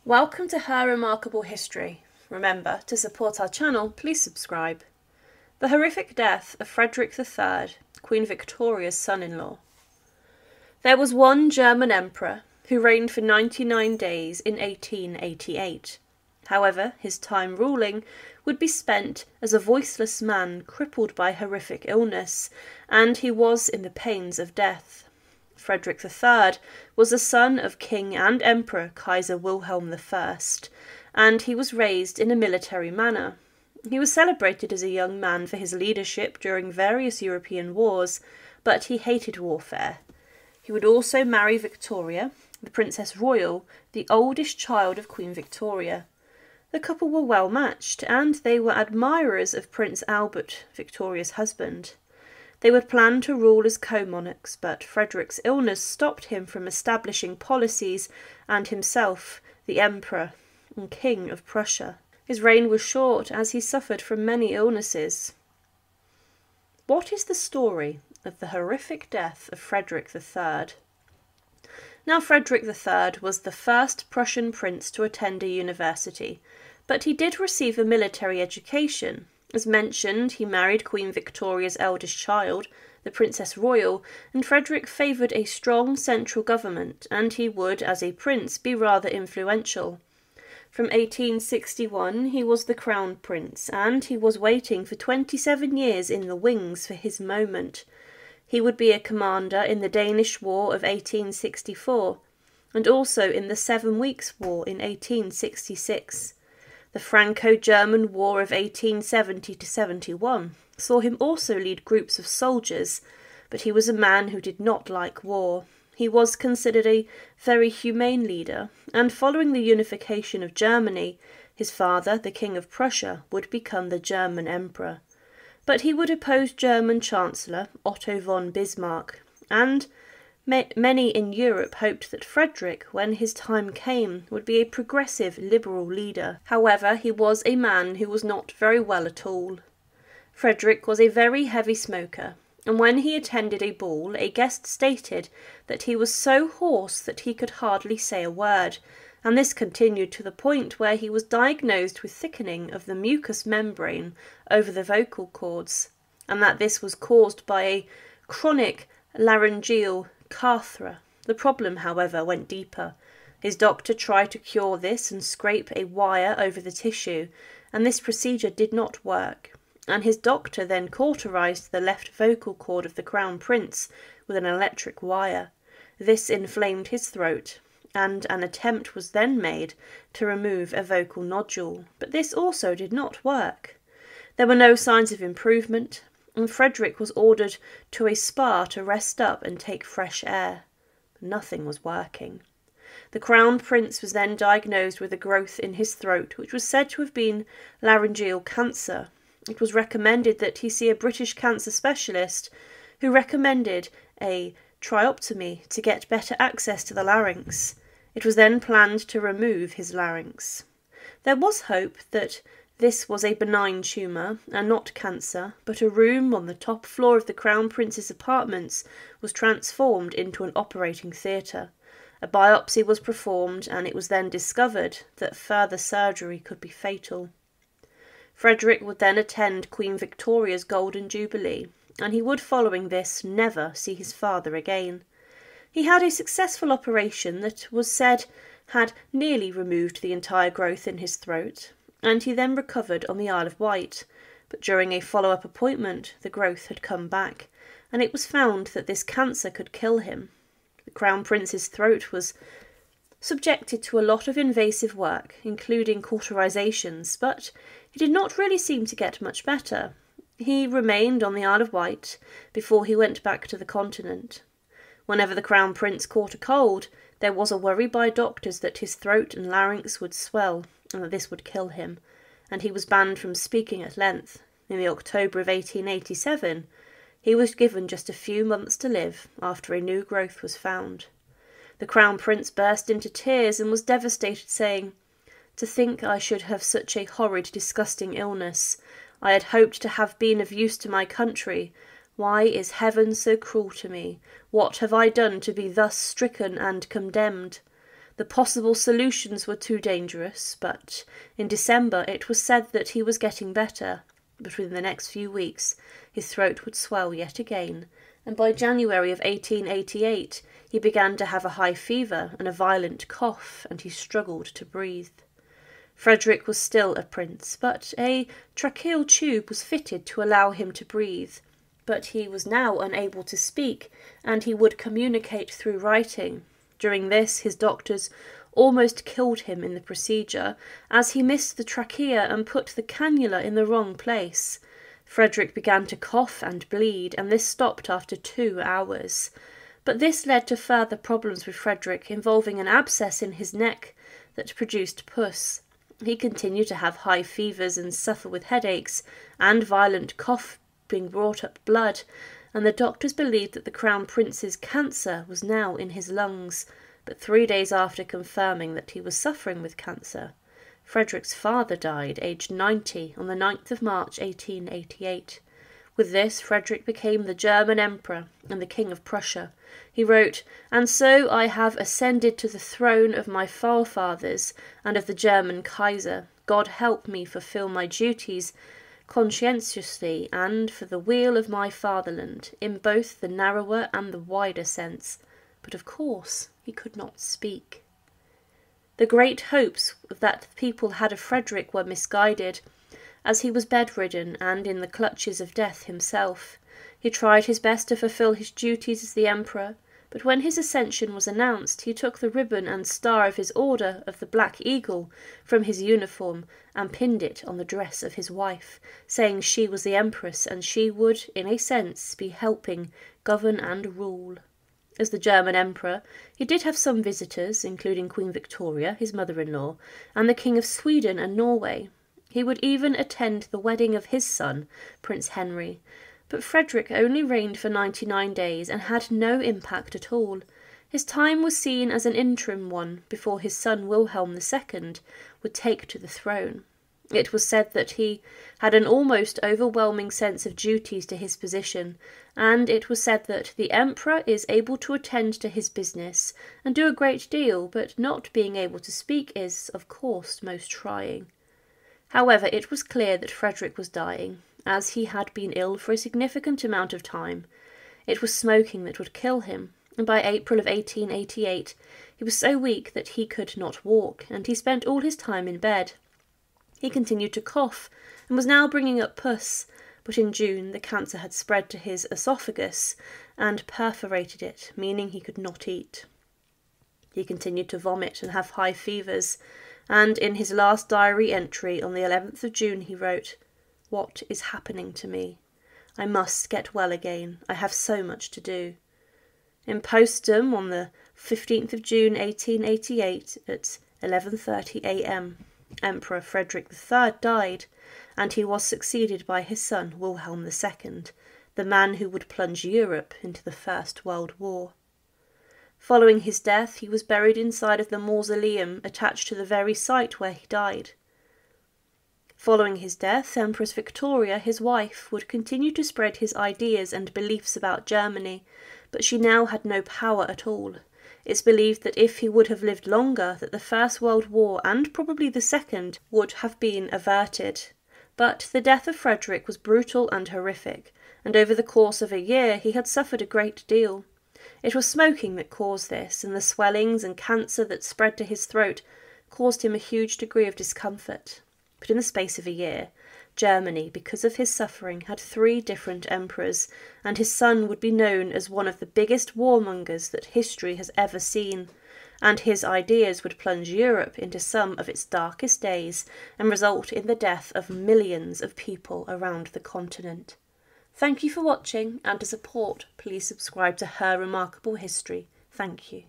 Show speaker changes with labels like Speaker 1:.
Speaker 1: Welcome to Her Remarkable History. Remember, to support our channel, please subscribe. The horrific death of Frederick III, Queen Victoria's son-in-law. There was one German emperor who reigned for 99 days in 1888. However, his time ruling would be spent as a voiceless man crippled by horrific illness, and he was in the pains of death. Frederick III was the son of King and Emperor Kaiser Wilhelm I, and he was raised in a military manner. He was celebrated as a young man for his leadership during various European wars, but he hated warfare. He would also marry Victoria, the Princess Royal, the oldest child of Queen Victoria. The couple were well matched, and they were admirers of Prince Albert, Victoria's husband. They would plan to rule as co-monarchs, but Frederick's illness stopped him from establishing policies and himself the Emperor and King of Prussia. His reign was short as he suffered from many illnesses. What is the story of the horrific death of Frederick III? Now, Frederick III was the first Prussian prince to attend a university, but he did receive a military education. As mentioned, he married Queen Victoria's eldest child, the Princess Royal, and Frederick favoured a strong central government, and he would, as a prince, be rather influential. From 1861 he was the crown prince, and he was waiting for 27 years in the wings for his moment. He would be a commander in the Danish War of 1864, and also in the 7 Weeks' War in 1866. The Franco-German War of 1870–71 saw him also lead groups of soldiers, but he was a man who did not like war. He was considered a very humane leader, and following the unification of Germany, his father, the King of Prussia, would become the German Emperor. But he would oppose German Chancellor Otto von Bismarck, and many in Europe hoped that Frederick, when his time came, would be a progressive liberal leader. However, he was a man who was not very well at all. Frederick was a very heavy smoker, and when he attended a ball, a guest stated that he was so hoarse that he could hardly say a word, and this continued to the point where he was diagnosed with thickening of the mucous membrane over the vocal cords, and that this was caused by a chronic laryngeal cathra. The problem, however, went deeper. His doctor tried to cure this and scrape a wire over the tissue, and this procedure did not work, and his doctor then cauterized the left vocal cord of the crown prince with an electric wire. This inflamed his throat, and an attempt was then made to remove a vocal nodule, but this also did not work. There were no signs of improvement, and Frederick was ordered to a spa to rest up and take fresh air. Nothing was working. The crown prince was then diagnosed with a growth in his throat, which was said to have been laryngeal cancer. It was recommended that he see a British cancer specialist, who recommended a trioptomy to get better access to the larynx. It was then planned to remove his larynx. There was hope that this was a benign tumour and not cancer, but a room on the top floor of the Crown Prince's apartments was transformed into an operating theatre. A biopsy was performed, and it was then discovered that further surgery could be fatal. Frederick would then attend Queen Victoria's Golden Jubilee, and he would, following this, never see his father again. He had a successful operation that was said had nearly removed the entire growth in his throat, and he then recovered on the Isle of Wight, but during a follow-up appointment the growth had come back, and it was found that this cancer could kill him. The Crown Prince's throat was subjected to a lot of invasive work, including cauterizations, but he did not really seem to get much better. He remained on the Isle of Wight before he went back to the continent. Whenever the Crown Prince caught a cold, there was a worry by doctors that his throat and larynx would swell, and that this would kill him, and he was banned from speaking at length. In the October of 1887, he was given just a few months to live after a new growth was found. The Crown Prince burst into tears and was devastated, saying, "To think I should have such a horrid, disgusting illness. I had hoped to have been of use to my country. Why is heaven so cruel to me? What have I done to be thus stricken and condemned?" The possible solutions were too dangerous, but in December it was said that he was getting better. But within the next few weeks his throat would swell yet again, and by January of 1888 he began to have a high fever and a violent cough, and he struggled to breathe. Frederick was still a prince, but a tracheal tube was fitted to allow him to breathe. But he was now unable to speak, and he would communicate through writing. During this, his doctors almost killed him in the procedure, as he missed the trachea and put the cannula in the wrong place. Frederick began to cough and bleed, and this stopped after 2 hours. But this led to further problems with Frederick, involving an abscess in his neck that produced pus. He continued to have high fevers and suffer with headaches, and violent coughing brought up blood, and the doctors believed that the Crown Prince's cancer was now in his lungs. But 3 days after confirming that he was suffering with cancer, Frederick's father died, aged 90, on the 9th of March 1888. With this, Frederick became the German Emperor and the King of Prussia. He wrote, "And so I have ascended to the throne of my forefathers and of the German Kaiser. God help me fulfill my duties conscientiously and for the weal of my fatherland, in both the narrower and the wider sense." But of course he could not speak. The great hopes that the people had of Frederick were misguided, as he was bedridden and in the clutches of death himself. He tried his best to fulfil his duties as the emperor, but when his accession was announced, he took the ribbon and star of his order of the Black Eagle from his uniform and pinned it on the dress of his wife, saying she was the empress and she would, in a sense, be helping govern and rule. As the German emperor, he did have some visitors, including Queen Victoria, his mother-in-law, and the King of Sweden and Norway. He would even attend the wedding of his son, Prince Henry. But Frederick only reigned for 99 days and had no impact at all. His time was seen as an interim one before his son Wilhelm II would take to the throne. It was said that he had an almost overwhelming sense of duties to his position, and it was said that the emperor is able to attend to his business and do a great deal, but not being able to speak is, of course, most trying. However, it was clear that Frederick was dying, as he had been ill for a significant amount of time. It was smoking that would kill him, and by April of 1888 he was so weak that he could not walk, and he spent all his time in bed. He continued to cough, and was now bringing up pus, but in June the cancer had spread to his esophagus and perforated it, meaning he could not eat. He continued to vomit and have high fevers, and in his last diary entry on the 11th of June he wrote, "What is happening to me? I must get well again. I have so much to do." In postum on the 15th of June 1888 at 11:30 a.m. Emperor Frederick III died, and he was succeeded by his son Wilhelm II, the man who would plunge Europe into the First World War. Following his death, he was buried inside of the mausoleum attached to the very site where he died. Following his death, Empress Victoria, his wife, would continue to spread his ideas and beliefs about Germany, but she now had no power at all. It's believed that if he would have lived longer, that the First World War, and probably the Second, would have been averted. But the death of Frederick was brutal and horrific, and over the course of a year he had suffered a great deal. It was smoking that caused this, and the swellings and cancer that spread to his throat caused him a huge degree of discomfort. But in the space of a year, Germany, because of his suffering, had 3 different emperors, and his son would be known as one of the biggest warmongers that history has ever seen, and his ideas would plunge Europe into some of its darkest days and result in the death of millions of people around the continent. Thank you for watching, and to support, please subscribe to Her Remarkable History. Thank you.